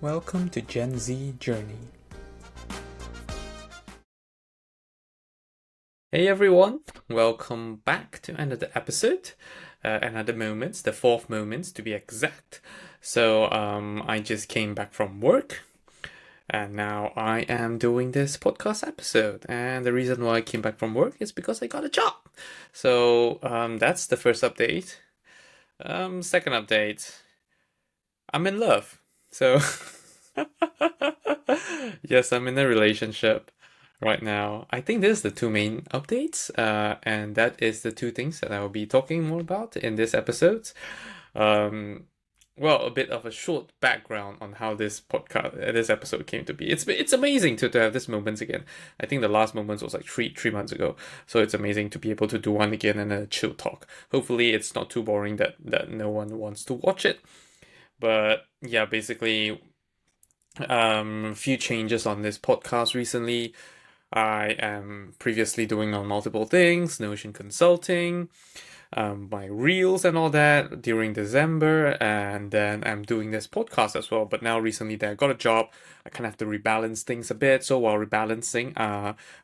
Welcome to Gen Z Journey. Hey everyone, welcome back to another episode, another Moments, the fourth Moments to be exact. So I just came back from work and now I am doing this podcast episode. And the reason why I came back from work is because I got a job. So that's the first update. Second update, I'm in love. So yes, I'm in a relationship right now. I think this is the two main updates, and that is the two things that I will be talking more about in this episode. Um, well, a bit of a short background on how this podcast, this episode came to be. It's amazing to have this moments again. I think the last moments was like three months ago, so it's amazing to be able to do one again and a chill talk. Hopefully, it's not too boring that no one wants to watch it. But yeah, basically, a few changes on this podcast recently. I am previously doing on multiple things, Notion Consulting, my reels and all that during December, and then I'm doing this podcast as well. But now recently that I got a job, I kind of have to rebalance things a bit. So while rebalancing,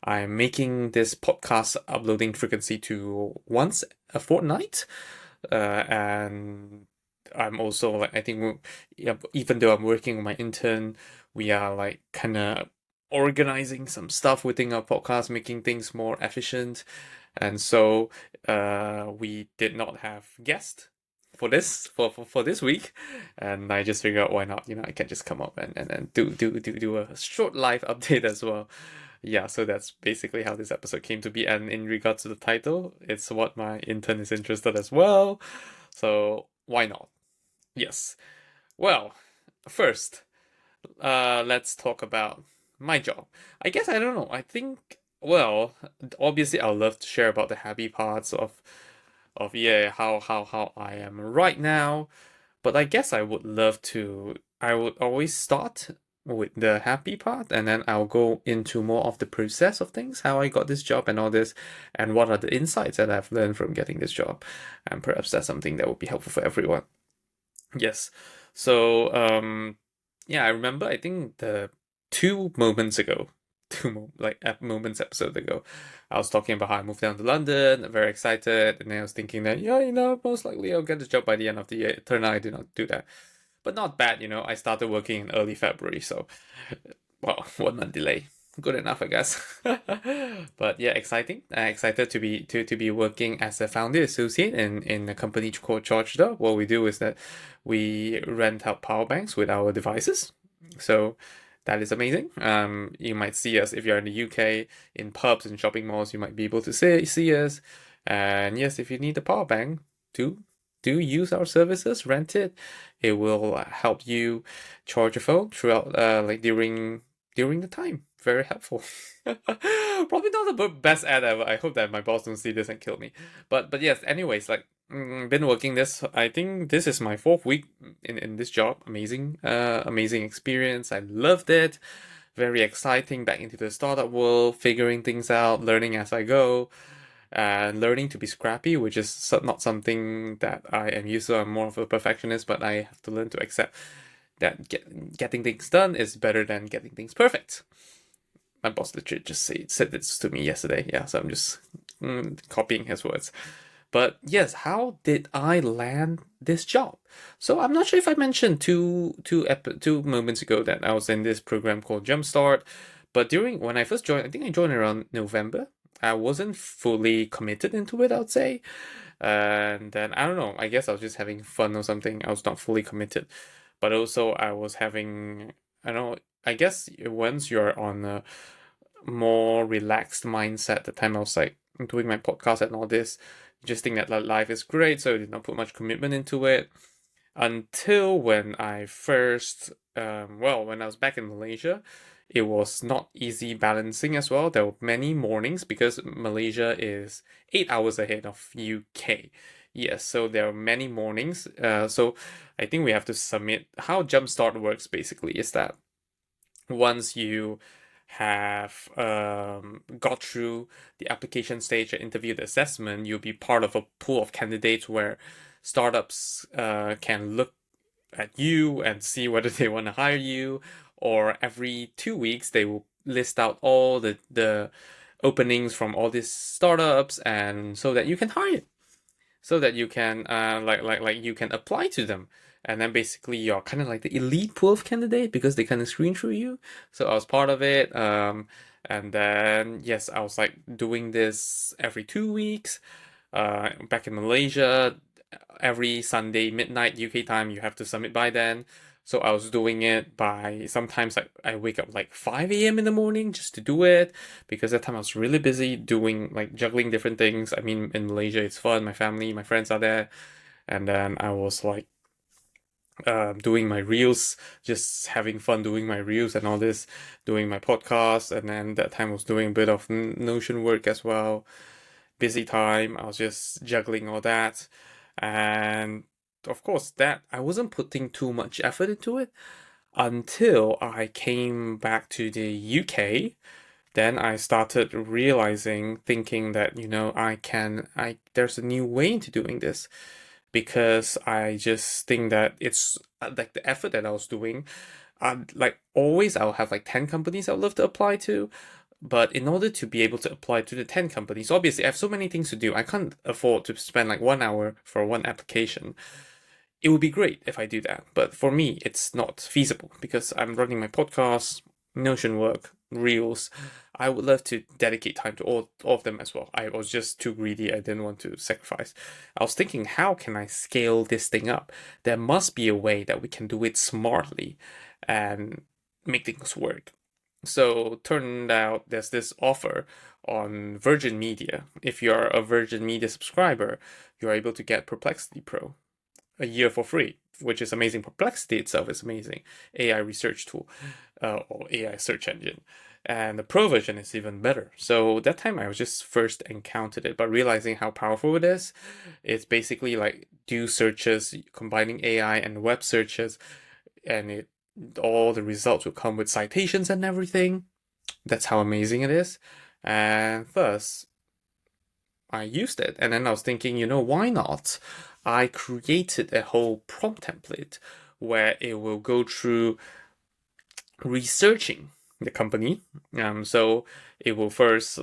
I'm making this podcast uploading frequency to once a fortnight, and I'm also like I think yeah, even though I'm working with my intern, we are like kind of organizing some stuff within our podcast, making things more efficient. And so we did not have guests for this for this week, and I just figured out why not. I can just come up and do a short live update as well. Yeah, so that's basically how this episode came to be. And in regards to the title, it's what my intern is interested as well. So why not? Yes. Well, first, let's talk about my job. I guess I don't know. I think well, obviously I'd love to share about the happy parts of yeah, how I am right now. But I guess I would always start with the happy part and then I'll go into more of the process of things, how I got this job and all this, and what are the insights that I've learned from getting this job. And perhaps that's something that would be helpful for everyone. Yes. So, yeah, I remember, I think the two moments ago, moments episode ago, I was talking about how I moved down to London, very excited, and then I was thinking that, yeah, most likely I'll get the job by the end of the year. It turned out I did not do that. But not bad, I started working in early February, so, well, 1 month delay. Good enough, I guess. But yeah, exciting. Excited to be working as a founder associate in a company called Charged. What we do is that we rent out power banks with our devices. So that is amazing. You might see us if you're in the UK in pubs and shopping malls. You might be able to see us. And yes, if you need a power bank, do use our services. Rent it. It will help you charge your phone throughout, like during the time. Very helpful. Probably not the best ad ever. I hope that my boss don't see this and kill me. But yes, anyways, like been working this. I think this is my fourth week in this job. Amazing experience. I loved it. Very exciting. Back into the startup world, figuring things out, learning as I go, and learning to be scrappy, which is not something that I am used to. I'm more of a perfectionist, but I have to learn to accept that getting things done is better than getting things perfect. My boss literally just said this to me yesterday. Yeah, so I'm just copying his words. But yes, how did I land this job? So I'm not sure if I mentioned two moments ago that I was in this program called Jumpstart. But when I first joined, I think I joined around November. I wasn't fully committed into it, I would say. And then I don't know, I guess I was just having fun or something. I was not fully committed. But also I was having, I don't know, I guess once you're on a more relaxed mindset, the time I was like doing my podcast and all this, just think that like, life is great, so I did not put much commitment into it until when I first, when I was back in Malaysia, it was not easy balancing as well. There were many mornings because Malaysia is 8 hours ahead of UK. Yes, so there are many mornings. So I think we have to submit. How Jumpstart works basically is that once you have got through the application stage and interview the assessment, you'll be part of a pool of candidates where startups can look at you and see whether they want to hire you, or every 2 weeks they will list out all the openings from all these startups, and so that you can hire, so that you can like you can apply to them. And then basically you're kind of like the elite pool of candidate because they kind of screen through you. So I was part of it. And then yes, I was like doing this every 2 weeks. Back in Malaysia, every Sunday midnight UK time, you have to submit by then. So I was doing it by sometimes like I wake up like 5 a.m. in the morning just to do it because that time I was really busy doing like juggling different things. I mean, in Malaysia, it's fun. My family, my friends are there. And then I was like doing my reels, just having fun doing my reels and all this, doing my podcast. And then that time I was doing a bit of Notion work as well. Busy time. I was just juggling all that. And of course, that I wasn't putting too much effort into it until I came back to the UK. Then I started realizing, thinking that, there's a new way into doing this because I just think that it's like the effort that I was doing. Like always, I'll have like 10 companies I'd love to apply to. But in order to be able to apply to the 10 companies, obviously I have so many things to do. I can't afford to spend like 1 hour for one application. It would be great if I do that, but for me, it's not feasible because I'm running my podcast, Notion work, Reels. I would love to dedicate time to all of them as well. I was just too greedy. I didn't want to sacrifice. I was thinking, how can I scale this thing up? There must be a way that we can do it smartly and make things work. So turned out there's this offer on Virgin Media. If you're a Virgin Media subscriber, you're able to get Perplexity Pro a year for free, which is amazing. Perplexity itself is amazing. AI research tool, or AI search engine. And the pro version is even better. So that time I was just first encountered it, but realizing how powerful it is, it's basically like do searches, combining AI and web searches, and all the results will come with citations and everything. That's how amazing it is. And thus, I used it. And then I was thinking, why not? I created a whole prompt template where it will go through researching the company. So it will first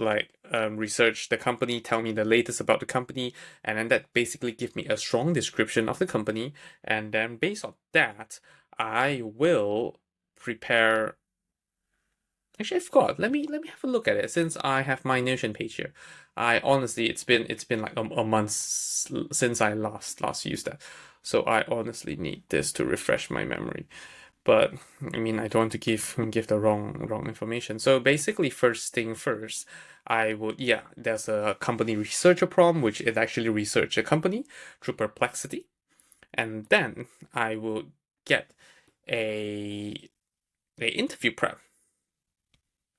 research the company, tell me the latest about the company, and then that basically give me a strong description of the company. And then based on that, I will prepare. Actually, I forgot. Let me have a look at it since I have my Notion page here. I honestly, it's been like a month since I last used that, so I honestly need this to refresh my memory. But I mean, I don't want to give the wrong information. So basically, first thing first, there's a company researcher prompt, which it actually research a company through Perplexity, and then I will get a interview prep.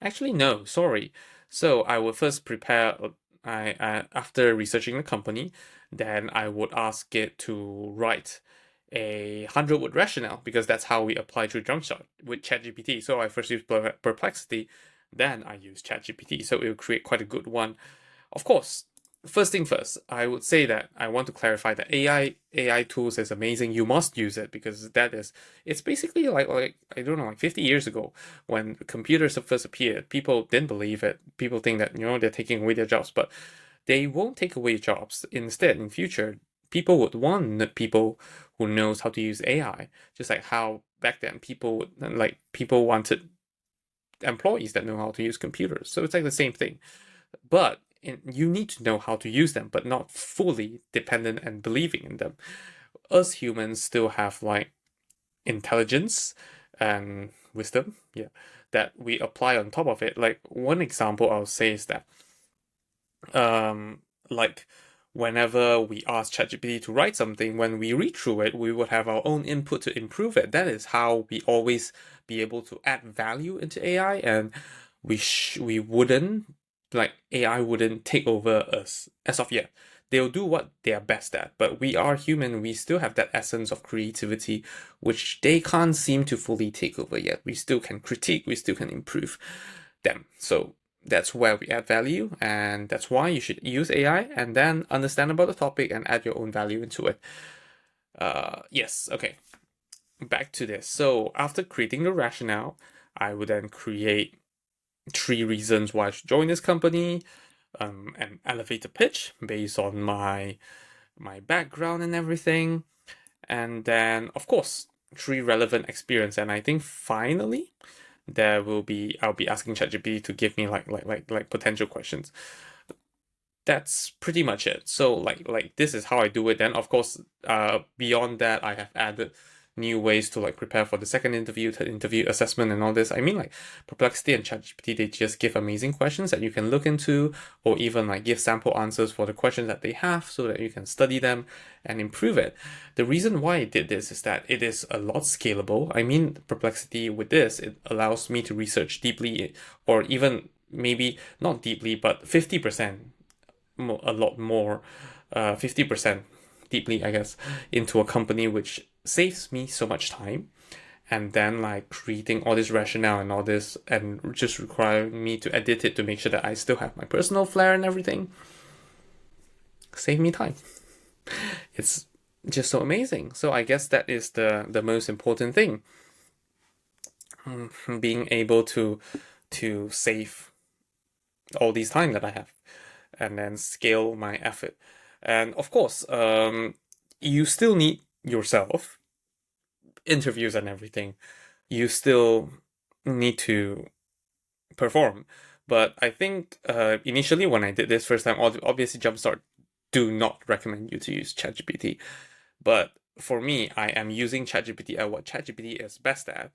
Actually, no, sorry. So I would first prepare, after researching the company, then I would ask it to write a 100-word rationale because that's how we apply to Jumpstart with ChatGPT. So I first use Perplexity, then I use ChatGPT. So it will create quite a good one. Of course, first thing first, I would say that I want to clarify that AI tools is amazing. You must use it because it's basically like I don't know, like 50 years ago when computers first appeared, people didn't believe it. People think that they're taking away their jobs, but they won't take away jobs. Instead, in future, people would want people who knows how to use AI, just like how back then people wanted employees that know how to use computers. So it's like the same thing. But you need to know how to use them, but not fully dependent and believing in them. Us humans still have like intelligence and wisdom, yeah, that we apply on top of it. Like one example I'll say is that, like whenever we ask ChatGPT to write something, when we read through it, we would have our own input to improve it. That is how we always be able to add value into AI, and we wouldn't like AI wouldn't take over us as of yet. They'll do what they are best at, but we are human. We still have that essence of creativity, which they can't seem to fully take over yet. We still can critique, we still can improve them. So that's where we add value, and that's why you should use AI and then understand about the topic and add your own value into it. Yes, okay. back to this. So after creating the rationale, I would then create 3 reasons why I should join this company, an elevator pitch based on my background and everything, and then of course 3 relevant experience. And I think finally I'll be asking ChatGPT to give me like potential questions. That's pretty much it. So like this is how I do it. Then of course, beyond that, I have added new ways to like prepare for the second interview, third interview, assessment, and all this. I mean, like Perplexity and ChatGPT, they just give amazing questions that you can look into, or even like give sample answers for the questions that they have, so that you can study them and improve it. The reason why I did this is that it is a lot scalable. I mean, Perplexity with this, it allows me to research deeply, or even maybe not deeply, but 50%, a lot more, 50% deeply, I guess, into a company, which saves me so much time. And then like creating all this rationale and all this, and just requiring me to edit it to make sure that I still have my personal flair and everything, save me time. It's just so amazing. So I guess that is the most important thing. Being able to save all these time that I have, and then scale my effort. And of course, you still need yourself, interviews and everything. You still need to perform. But I think initially when I did this first time, obviously Jumpstart do not recommend you to use ChatGPT. But for me, I am using ChatGPT at what ChatGPT is best at,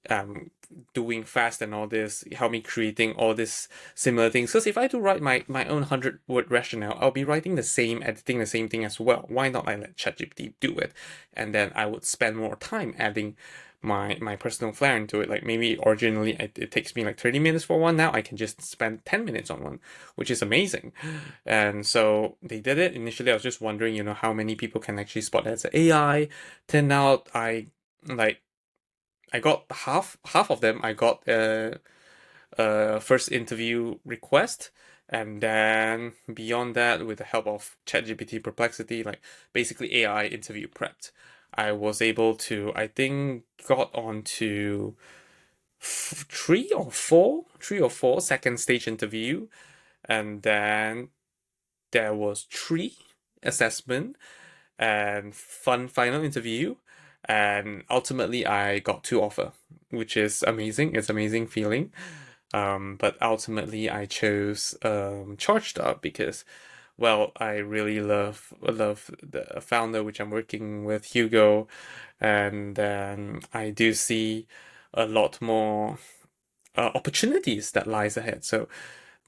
um doing fast and all this, help me creating all this similar things. Because if I do write my own 100-word rationale, I'll be writing the same, editing the same thing as well. Why not I let ChatGPT do it? And then I would spend more time adding my personal flair into it. Like maybe originally it takes me like 30 minutes for one. Now I can just spend 10 minutes on one, which is amazing. And so they did it. Initially, I was just wondering, how many people can actually spot that as AI. Turned out like I got half of them. I got a first interview request, and then beyond that, with the help of ChatGPT, Perplexity, like basically AI interview prepped, I was able to, I think, got on to 3 or 4 second stage interview, and then there was 3 assessment and fun final interview, and ultimately I got 2 offer, which is amazing. It's amazing feeling. But ultimately I chose Charged Up because, well, I really love the founder, which I'm working with, Hugo, and I do see a lot more opportunities that lies ahead. So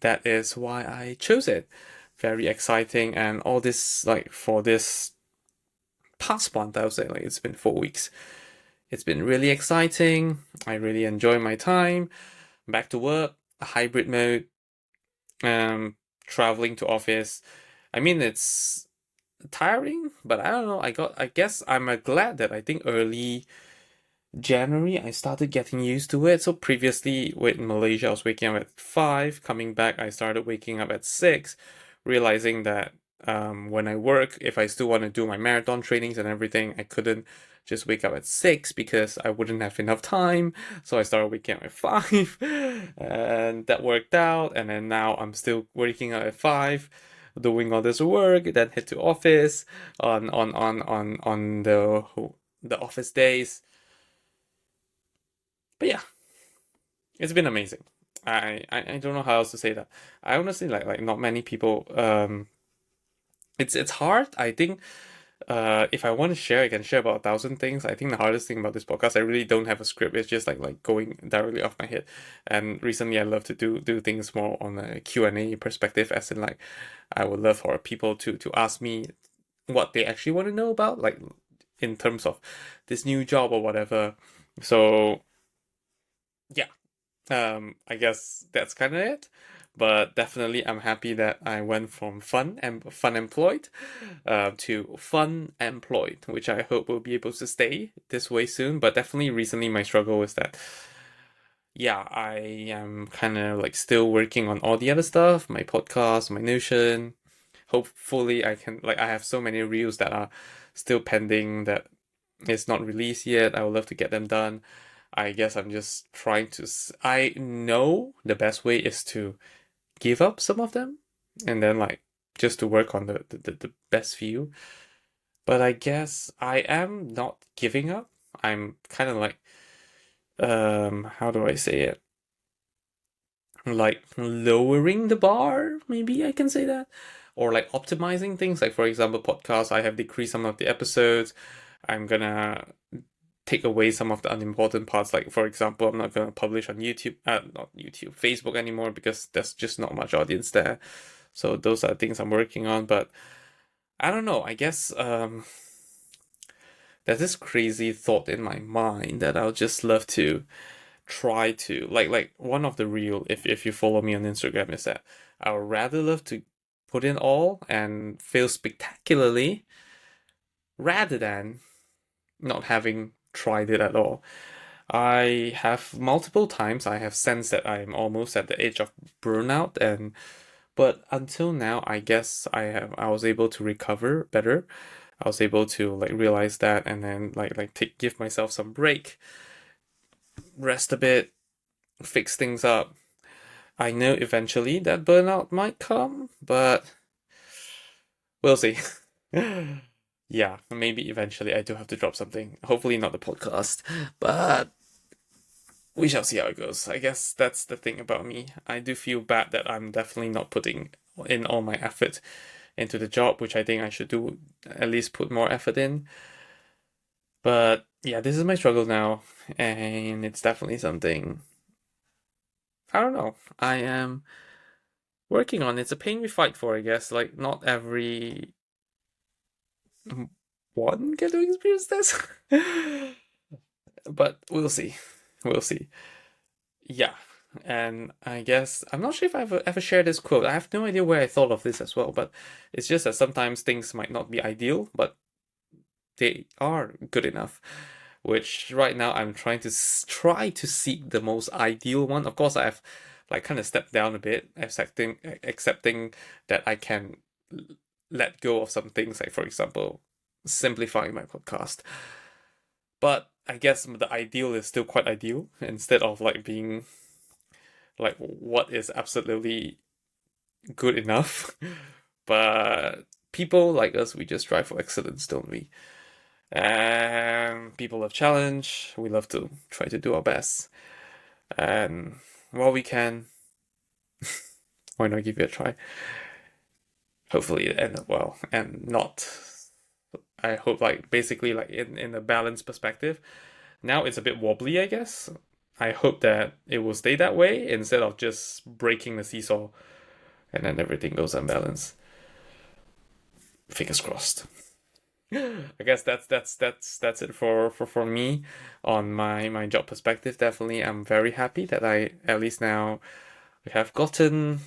that is why I chose it. Very exciting, and all this, like, for this past month, I would say, like, it's been 4 weeks. It's been really exciting. I really enjoy my time. Back to work, a hybrid mode, traveling to office. I mean, it's tiring, but I don't know. I guess I'm glad that I think early January I started getting used to it. So previously with Malaysia, I was waking up at 5. Coming back, I started waking up at 6, realizing that when I work, if I still want to do my marathon trainings and everything, I couldn't just wake up at 6 because I wouldn't have enough time. So I started waking up at 5, and that worked out. And then now I'm still waking up at 5, doing all this work, then head to office on the office days. But yeah, it's been amazing. I don't know how else to say that. I honestly like not many people. It's hard. I think if I want to share, I can share about 1,000 things. I think the hardest thing about this podcast, I really don't have a script. It's just like going directly off my head. And recently, I love to do things more on a Q&A perspective, as in like I would love for people to ask me what they actually want to know about, like in terms of this new job or whatever. So yeah, I guess that's kind of it. But definitely, I'm happy that I went from fun employed, to fun employed, which I hope will be able to stay this way soon. But definitely, recently, my struggle is that, yeah, I am kind of like still working on all the other stuff, my podcast, my Notion. Hopefully, I have so many reels that are still pending that It's not released yet. I would love to get them done. I guess I'm just trying to. I know the best way is to give up some of them, and then like just to work on the best few. But I guess I am not giving up. I'm kind of like, how do I say it? Like lowering the bar, maybe I can say that. Or like optimizing things. Like for example, podcasts, I have decreased some of the episodes. I'm gonna take away some of the unimportant parts. Like for example, I'm not gonna publish on YouTube, not YouTube, Facebook anymore because there's just not much audience there. So those are things I'm working on. But I don't know. I guess there's this crazy thought in my mind that I'll just love to try to like one of the real if you follow me on Instagram is that I would rather love to put in all and fail spectacularly rather than not having tried it at all. I have multiple times I have sensed that I'm almost at the edge of burnout and but until now I guess I was able to recover better. I was able to like realize that and then give myself some break, rest a bit, fix things up. I know eventually that burnout might come, but we'll see. Yeah, maybe eventually I do have to drop something. Hopefully not the podcast, but we shall see how it goes. I guess that's the thing about me. I do feel bad that I'm definitely not putting in all my effort into the job, which I think I should do, at least put more effort in. But yeah, this is my struggle now, and it's definitely something I don't know. I am working on. It's a pain we fight for, I guess. Like not every one get to experience this. But we'll see. We'll see. Yeah. And I guess I'm not sure if I've ever shared this quote. I have no idea where I thought of this as well, but it's just that sometimes things might not be ideal, but they are good enough. Which right now I'm trying to try to seek the most ideal one. Of course, I've like kind of stepped down a bit, accepting that I can let go of some things, like for example, simplifying my podcast. But I guess the ideal is still quite ideal instead of like being like what is absolutely good enough. But people like us, we just strive for excellence, don't we? And people love challenge. We love to try to do our best. And while we can, why not give it a try? Hopefully it end up well and not. I hope like basically like in a balanced perspective. Now it's a bit wobbly, I guess. I hope that it will stay that way instead of just breaking the seesaw and then everything goes unbalanced. Fingers crossed. I guess that's it for me on my job perspective. Definitely, I'm very happy that I at least now have gotten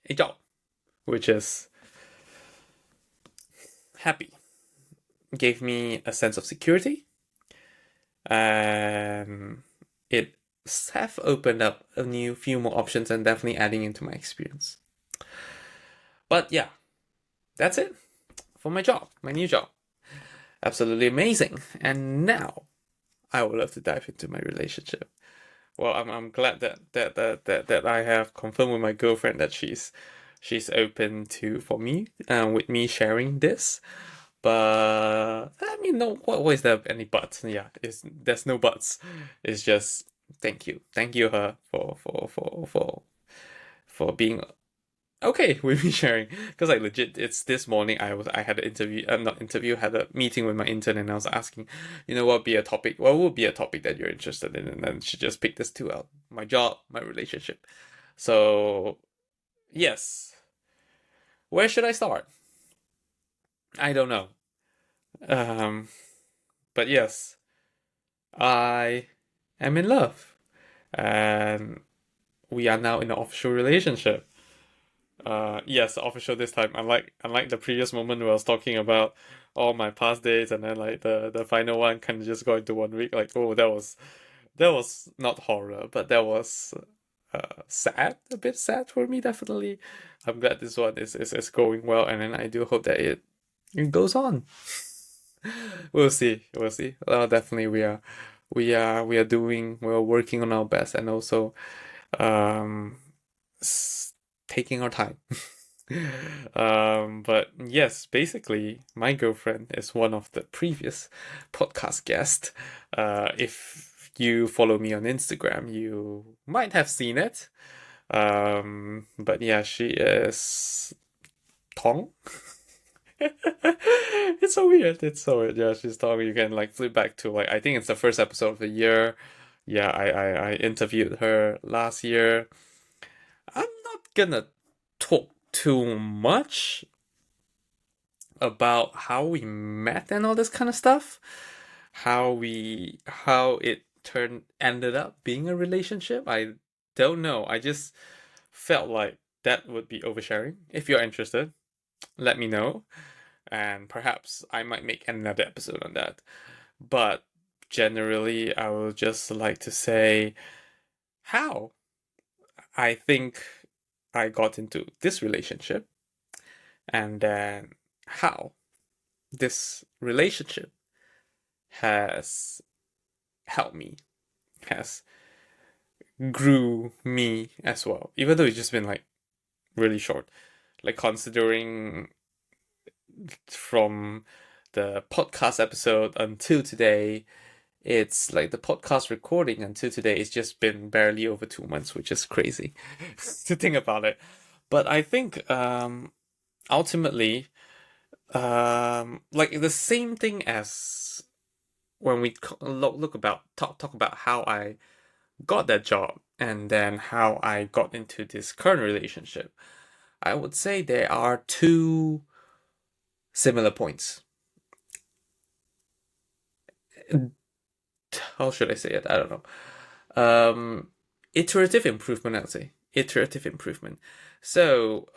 a job, which is happy. Gave me a sense of security. It have opened up a new few more options and definitely adding into my experience. But yeah, that's it for my job, my new job. Absolutely amazing. And now I would love to dive into my relationship. Well, I'm glad that I have confirmed with my girlfriend that she's open to for me with me sharing this. But I mean, no, what is there any buts? Yeah, there's no buts. It's just thank you her for being okay with me sharing. Because like legit, it's this morning I had an interview, not interview, had a meeting with my intern, and I was asking, what be a topic? What would be a topic that you're interested in? And then she just picked this two out: my job, my relationship. So yes, where should I start? I don't know. Um, but yes, I am in love, and we are now in an official relationship. Yes, official this time. Unlike the previous moment where I was talking about all my past dates and then like the final one kind of just got into 1 week. Like, oh, that was not horror, but that was sad, a bit sad for me, definitely. I'm glad this one is going well, and then I do hope that it goes on. We'll see. We'll see. Definitely, we're working on our best, and also um, taking our time. But yes, basically, my girlfriend is one of the previous podcast guests. If you follow me on Instagram, you might have seen it. But yeah, she is Tong. It's so weird. It's so weird. Yeah, she's talking. You can like flip back to like I think it's the first episode of the year. Yeah, I interviewed her last year. I'm not gonna talk too much about how we met and all this kind of stuff. How it ended up being a relationship. I don't know. I just felt like that would be oversharing. If you're interested, let me know, and perhaps I might make another episode on that. But generally, I would just like to say how I think I got into this relationship, and then how this relationship has helped me, has grew me as well, even though it's just been like really short. Like considering from the podcast episode until today, it's like the podcast recording until today, it's just been barely over 2 months, which is crazy to think about it. But I think ultimately, like the same thing as when we talk about how I got that job and then how I got into this current relationship, I would say there are two similar points. How should I say it? I don't know. Iterative improvement, I'd say. Iterative improvement. So,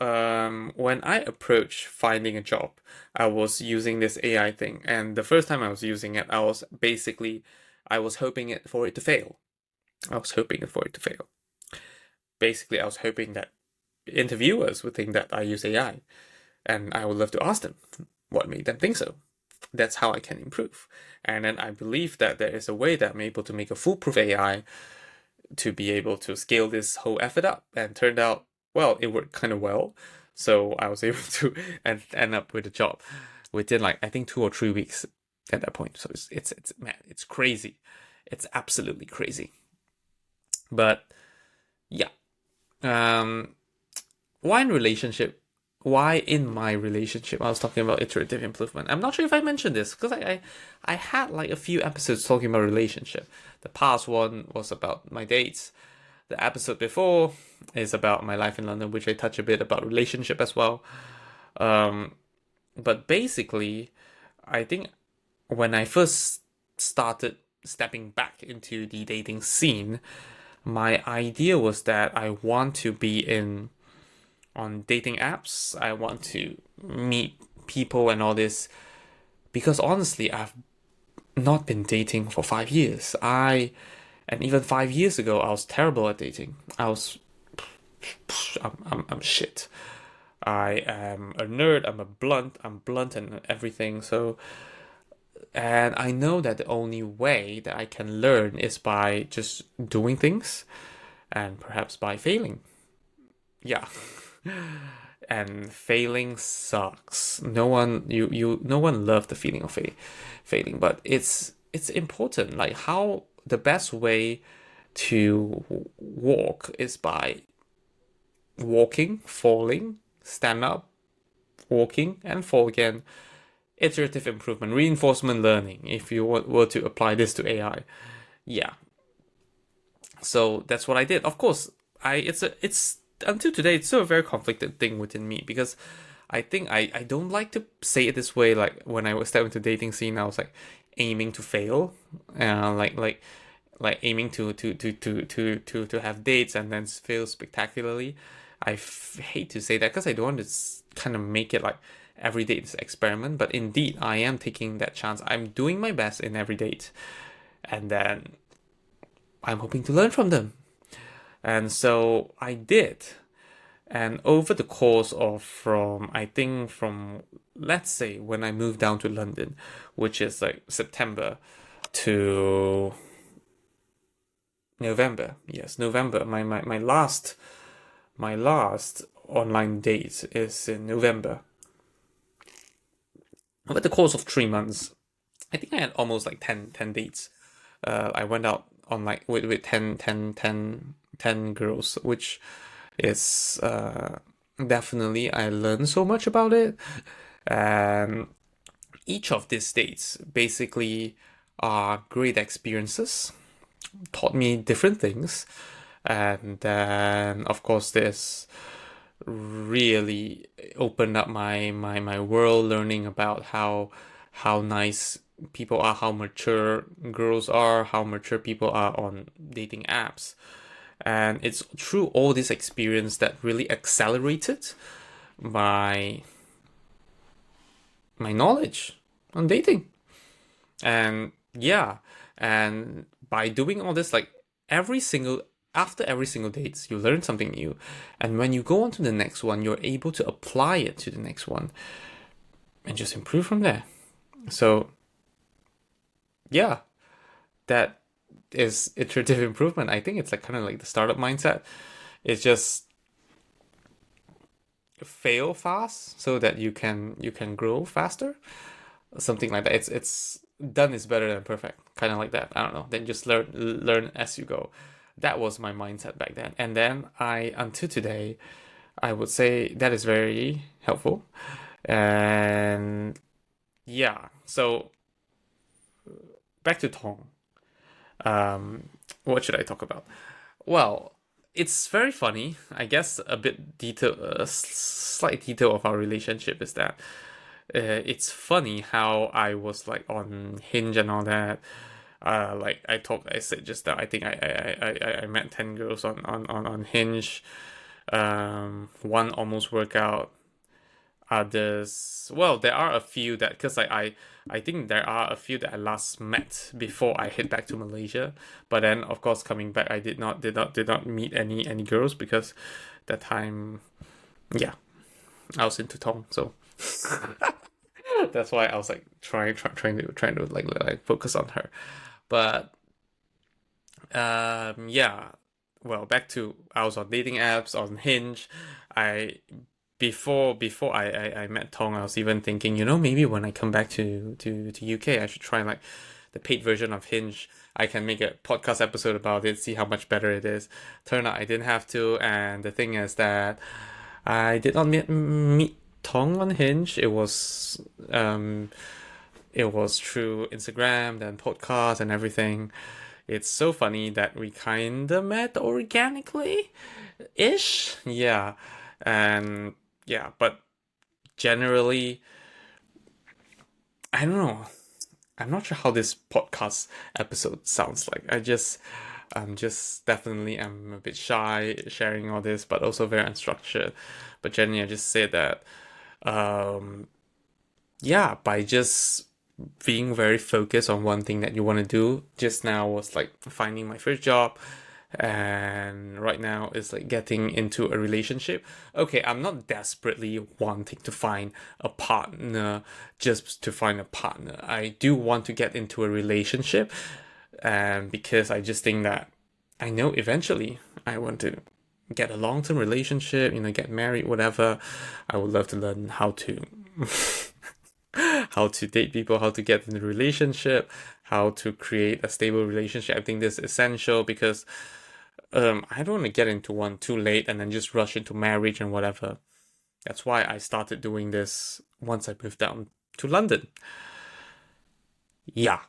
when I approached finding a job, I was using this AI thing, and the first time I was using it, I was hoping for it to fail. I was hoping for it to fail. Basically, I was hoping that interviewers would think that I use AI, and I would love to ask them what made them think so. That's how I can improve. And then I believe that there is a way that I'm able to make a foolproof AI to be able to scale this whole effort up. And turned out, well, it worked kind of well. So I was able to end up with a job within like I think 2 or 3 weeks at that point. So it's man, it's crazy. It's absolutely crazy. But yeah. Um why in relationship why in my relationship I was talking about iterative improvement. I'm not sure if I mentioned this because I had like a few episodes talking about relationship. The past one was about my dates. The episode before is about my life in London, which I touch a bit about relationship as well. um but basically I think when I first started stepping back into the dating scene, my idea was that I want to be in on dating apps. I want to meet people and all this because honestly, I've not been dating for 5 years. And even 5 years ago, I was terrible at dating. I'm shit. I am a nerd. I'm blunt and everything. So, and I know that the only way that I can learn is by just doing things and perhaps by failing. Yeah. And failing sucks. No one loves the feeling of failing, but it's important. Like how the best way to walk is by walking, falling, stand up, walking, and fall again. Iterative improvement, reinforcement learning. If you were to apply this to AI, yeah. So that's what I did. Of course, it's until today it's still a very conflicted thing within me because I think I don't like to say it this way. Like when I was stepping into dating scene, I was like aiming to fail, like aiming to have dates and then fail spectacularly. Hate to say that because I don't want to kind of make it like every date is experiment, but indeed I am taking that chance. I'm doing my best in every date, and then I'm hoping to learn from them. And so I did. And over the course of I think from, let's say, when I moved down to London, which is like September to November. Yes, November. My last online date is in November. Over the course of 3 months, I think I had almost like 10 dates. I went out on like with 10 girls, which is definitely, I learned so much about it. And each of these dates basically are great experiences, taught me different things. And then, of course, this really opened up my world, learning about how nice people are, how mature girls are, how mature people are on dating apps. And it's through all this experience that really accelerated my my knowledge on dating. And yeah, and by doing all this, like every single after every single dates, you learn something new. And when you go on to the next one, you're able to apply it to the next one and just improve from there. So yeah, that is iterative improvement. I think it's like kind of like the startup mindset. It's just fail fast so that you can grow faster. Something like that. It's done is better than perfect. Kind of like that. I don't know. Then just learn as you go. That was my mindset back then. And then until today, I would say that is very helpful. And yeah, so back to Tong. Um, what should I talk about? Well, it's very funny. I guess a bit detail, slight detail of our relationship is that it's funny how I was like on Hinge and all that. Like I said just that I think I met 10 girls on Hinge. One almost worked out. Others, well, there are a few that because I think there are a few that I last met before I head back to Malaysia. But then of course coming back I did not meet any girls because that time, yeah, I was into Tong, so that's why I was like trying to like focus on her. But yeah, well, back to I was on dating apps on Hinge. I before I met Tong, I was even thinking, maybe when I come back to UK, I should try like the paid version of Hinge. I can make a podcast episode about it, see how much better it is. Turn out I didn't have to, and the thing is that I did not meet Tong on Hinge. It was through Instagram, then podcast and everything. It's so funny that we kinda met organically ish. Yeah. And yeah, but generally, I don't know. I'm not sure how this podcast episode sounds like. I'm just definitely I'm a bit shy sharing all this, but also very unstructured. But generally, I just say that, um, yeah, by just being very focused on one thing that you want to do. Just now was like finding my first job, and right now is like getting into a relationship. Okay, I'm not desperately wanting to find a partner just to find a partner. I do want to get into a relationship, and because I just think that I know eventually I want to get a long-term relationship, get married, whatever. I would love to learn how to how to date people, how to get in a relationship, how to create a stable relationship. I think this is essential because I don't want to get into one too late and then just rush into marriage and whatever. That's why I started doing this once I moved down to London. Yeah,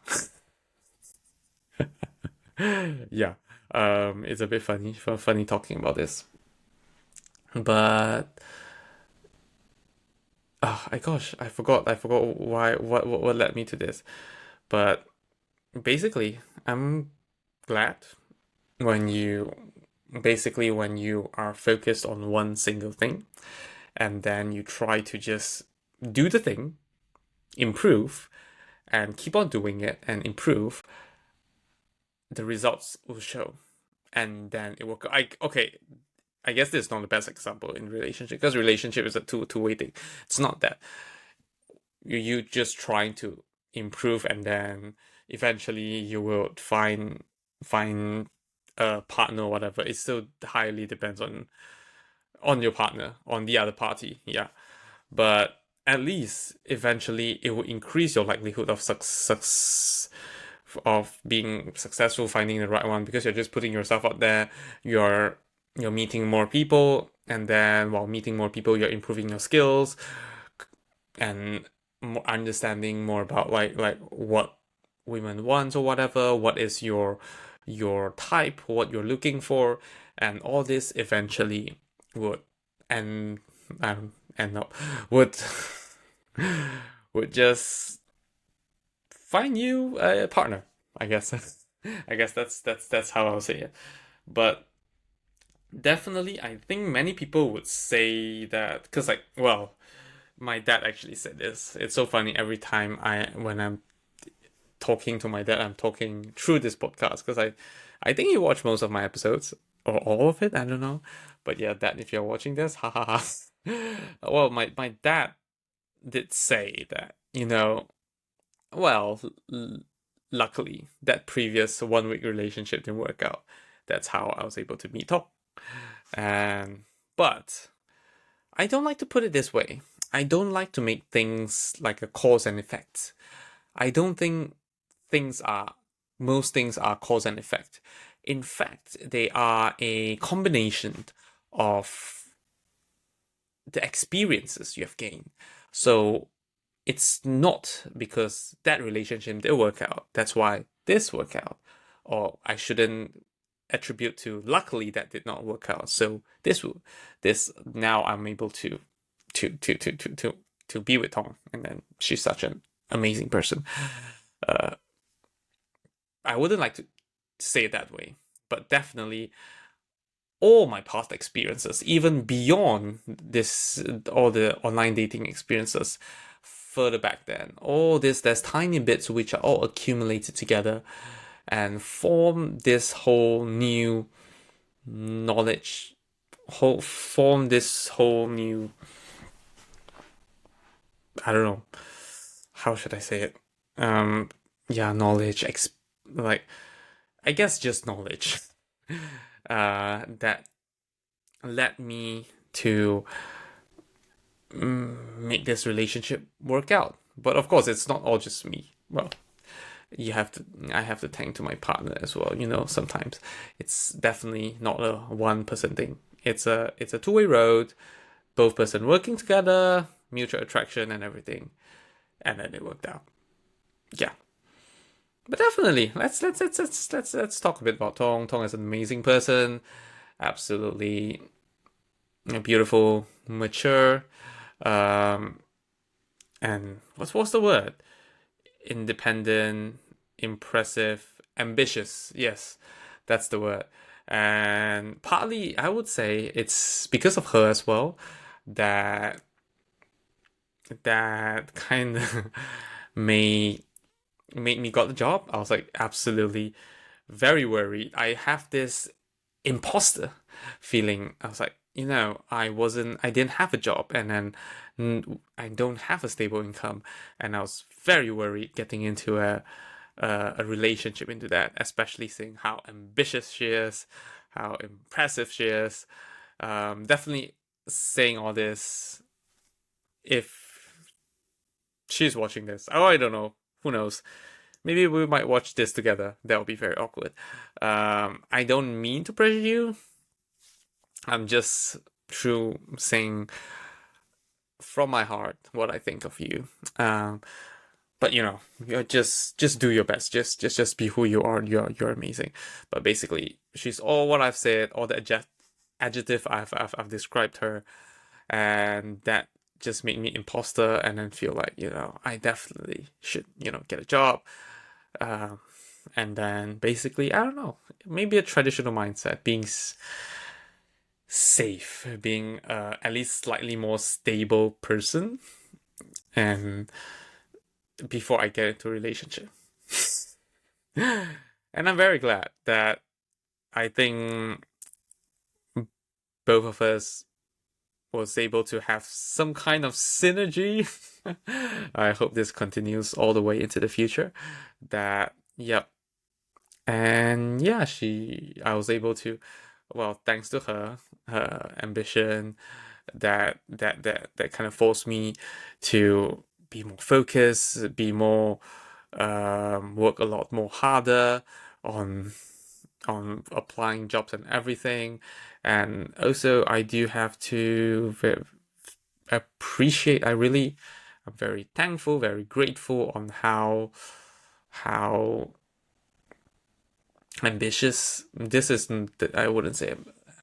yeah. It's a bit funny talking about this, but gosh, I forgot why what led me to this. But basically, I'm glad when you when you are focused on one single thing and then you try to just do the thing, improve, and keep on doing it and improve, the results will show. And then it will go. Okay, I guess this is not the best example in relationship because relationship is a two-way thing. It's not that you just trying to improve and then eventually you will find a partner or whatever. It still highly depends on your partner, on the other party. Yeah. But at least eventually it will increase your likelihood of success of being successful finding the right one because you're just putting yourself out there. You're meeting more people, and then while meeting more people you're improving your skills and understanding more about like what women want or whatever, what is your type, what you're looking for, and all this eventually would end end up would would just find you a partner, I guess. I guess that's how I'll say it. But definitely, I think many people would say that because like, well, my dad actually said this. It's so funny every time when I'm talking to my dad, I'm talking through this podcast because I think he watched most of my episodes or all of it. I don't know, but yeah, Dad, if you're watching this, ha ha ha. Well, my dad did say that, well, luckily that previous 1 week relationship didn't work out. That's how I was able to meet Tom. And but I don't like to put it this way. I don't like to make things like a cause and effect. I don't think things are most things are cause and effect. In fact, they are a combination of the experiences you have gained. So it's not because that relationship did work out. That's why this worked out. Or I shouldn't attribute to luckily that did not work out. So this now I'm able to be with Tong, and then she's such an amazing person. Uh, I wouldn't like to say it that way, but definitely all my past experiences, even beyond this, all the online dating experiences further back then, all this, there's tiny bits which are all accumulated together and form this whole new knowledge, form this whole new, I don't know, how should I say it? Yeah, knowledge, like, I guess just knowledge, that led me to make this relationship work out. But of course, it's not all just me. Well, I have to thank to my partner as well. Sometimes it's definitely not a one-person thing. It's a two-way road. Both person working together, mutual attraction, and everything, and then it worked out. Yeah. But definitely, let's talk a bit about Tong. Tong is an amazing person, absolutely beautiful, mature, um, and what's the word? Independent, impressive, ambitious. Yes, that's the word. And partly, I would say it's because of her as well that that kind of made made me got the job. I was like absolutely very worried. I have this imposter feeling. I was like, I didn't have a job, and then I don't have a stable income, and I was very worried getting into a relationship into that, especially seeing how ambitious she is, how impressive she is. Definitely saying all this if she's watching this. Oh, I don't know. Who knows? Maybe we might watch this together. That would be very awkward. I don't mean to pressure you. I'm just through saying from my heart what I think of you. But you're just do your best. Just be who you are. You're amazing. But basically, she's all what I've said, all the adjective I've described her, and that just made me imposter, and then feel like I definitely should get a job. And then basically, I don't know, maybe a traditional mindset, being safe, being at least slightly more stable person, and before I get into a relationship. And I'm very glad that I think both of us was able to have some kind of synergy. I hope this continues all the way into the future. That, yep. And yeah, I was able to, well, thanks to her ambition, that kind of forced me to be more focused, be more, work a lot more harder on applying jobs and everything. And also, I do have to appreciate. I'm very thankful, very grateful on how ambitious this isn't. I wouldn't say.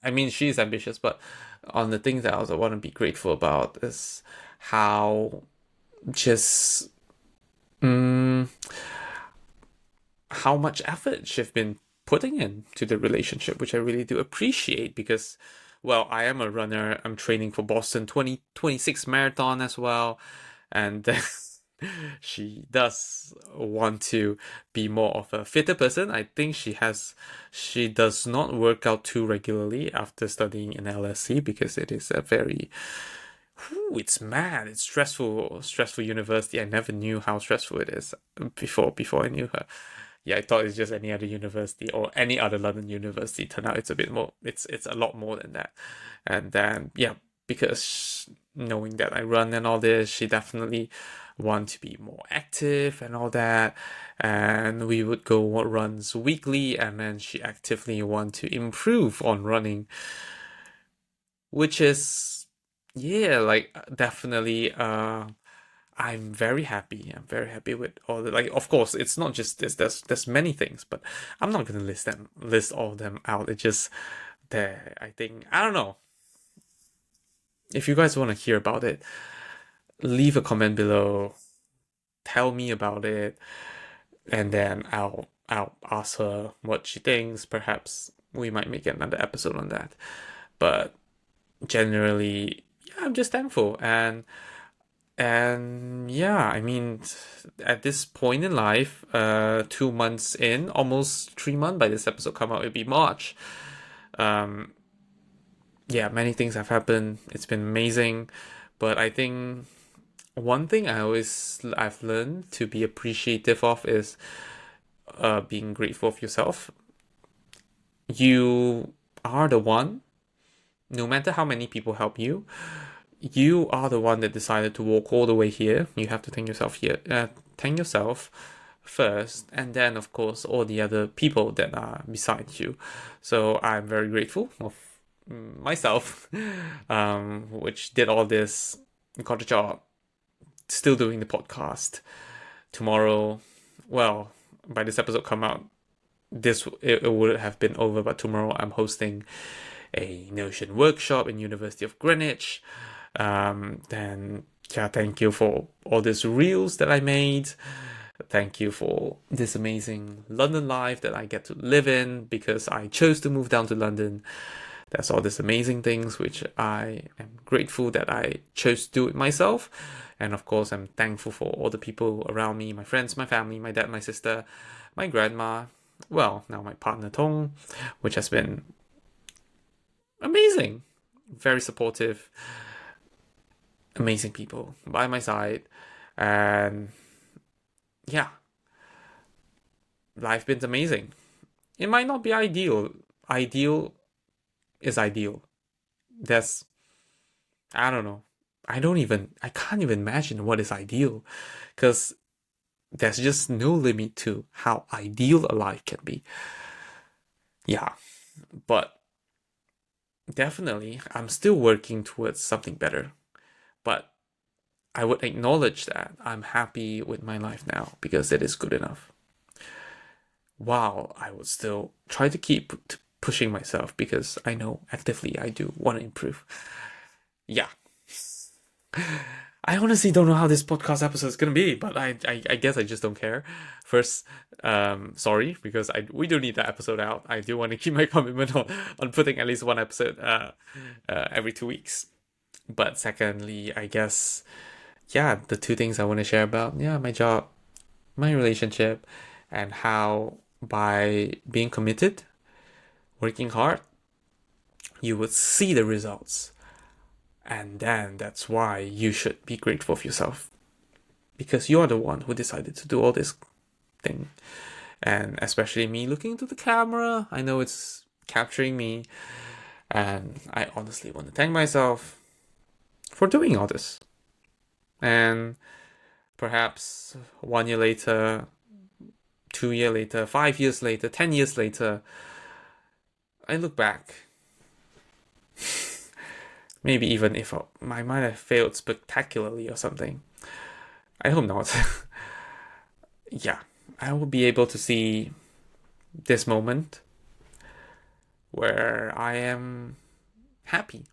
I mean, she's ambitious, but on the things that I also want to be grateful about is how just mm, how much effort she's been putting into the relationship, which I really do appreciate because, well, I am a runner. I'm training for Boston 2026 marathon as well. And she does want to be more of a fitter person. I think she does not work out too regularly after studying in LSE because it is a very, it's mad. It's stressful university. I never knew how stressful it is before I knew her. Yeah, I thought it's just any other university or any other London university. Turned out it's a bit more. It's a lot more than that. And then yeah, because knowing that I run and all this, she definitely want to be more active and all that. And we would go on runs weekly, and then she actively want to improve on running, which is yeah, like definitely I'm very happy. I'm very happy with all the like. Of course, it's not just this. There's many things, but I'm not gonna list all of them out. It just there. I think I don't know. If you guys want to hear about it, leave a comment below. Tell me about it, and then I'll ask her what she thinks. Perhaps we might make another episode on that. But generally, yeah, I'm just thankful and yeah, I mean, at this point in life, 2 months in, almost 3 months by this episode come out, it'll be March. Um, yeah, many things have happened. It's been amazing, but I think one thing I've learned to be appreciative of is being grateful of yourself. You are the one, no matter how many people help you, you are the one that decided to walk all the way here. You have to thank yourself first, and then of course all the other people that are beside you. So I'm very grateful of myself, which did all this, got a job, still doing the podcast. Tomorrow, well, by this episode come out, it would have been over, but tomorrow I'm hosting a Notion workshop in University of Greenwich. Then yeah, thank you for all these reels that I made. Thank you for this amazing London life that I get to live in because I chose to move down to London. That's all these amazing things which I am grateful that I chose to do it myself. And of course, I'm thankful for all the people around me, my friends, my family, my dad, my sister, my grandma, well, now my partner Tong, which has been amazing, very supportive, amazing people by my side. And yeah, life been amazing. It might not be ideal. Ideal is ideal. That's, I don't know. I can't even imagine what is ideal because there's just no limit to how ideal a life can be. Yeah, but definitely I'm still working towards something better. But I would acknowledge that I'm happy with my life now because it is good enough. While I would still try to keep pushing myself because I know actively I do want to improve. Yeah. I honestly don't know how this podcast episode is gonna be, but I guess I just don't care. First, sorry because we do need that episode out. I do want to keep my commitment on putting at least one episode every 2 weeks. But secondly, I guess yeah, the two things I want to share about yeah my job, my relationship, and how by being committed, working hard, you would see the results. And then that's why you should be grateful for yourself. Because you're the one who decided to do all this thing. And especially me looking into the camera, I know it's capturing me. And I honestly want to thank myself for doing all this. And perhaps 1 year later, 2 years later, 5 years later, 10 years later, I look back. Maybe even if I might have failed spectacularly or something. I hope not. Yeah, I will be able to see this moment where I am happy.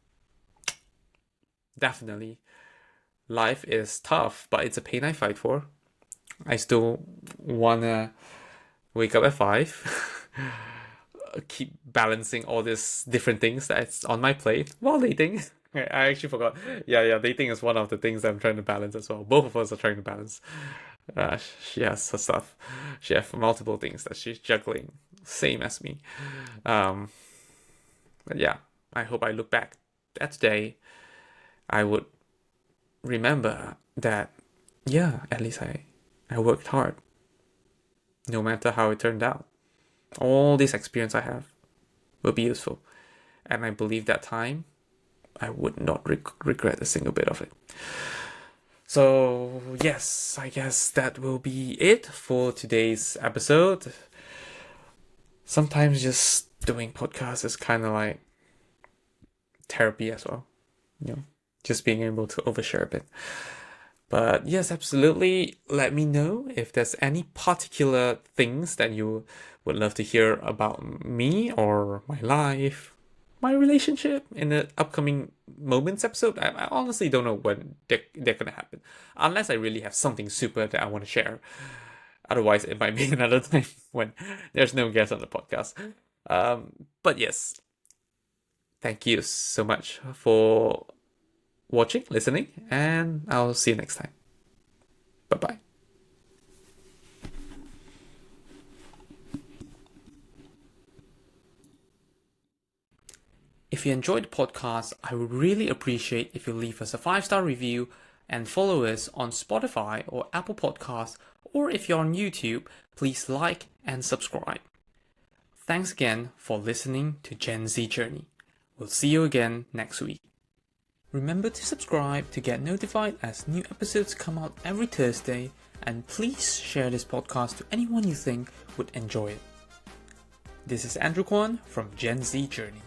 Definitely. Life is tough, but it's a pain I fight for. I still wanna wake up at 5, keep balancing all these different things that's on my plate while dating. I actually forgot. Yeah, dating is one of the things that I'm trying to balance as well. Both of us are trying to balance. She has her stuff. She has multiple things that she's juggling, same as me. But yeah, I hope I look back at today, I would remember that, yeah, at least I worked hard, no matter how it turned out. All this experience I have will be useful. And I believe that time, I would not regret a single bit of it. So, yes, I guess that will be it for today's episode. Sometimes just doing podcasts is kind of like therapy as well. Just being able to overshare a bit. But yes, absolutely. Let me know if there's any particular things that you would love to hear about me or my life, my relationship in the upcoming Moments episode. I honestly don't know when they're gonna happen, unless I really have something super that I want to share. Otherwise, it might be another time when there's no guest on the podcast. But yes, thank you so much for watching, listening, and I'll see you next time. Bye-bye. If you enjoyed the podcast, I would really appreciate if you leave us a 5-star review and follow us on Spotify or Apple Podcasts, or if you're on YouTube, please like and subscribe. Thanks again for listening to Gen Z Journey. We'll see you again next week. Remember to subscribe to get notified as new episodes come out every Thursday, and please share this podcast to anyone you think would enjoy it. This is Andrew Kuan from Gen Z Journey.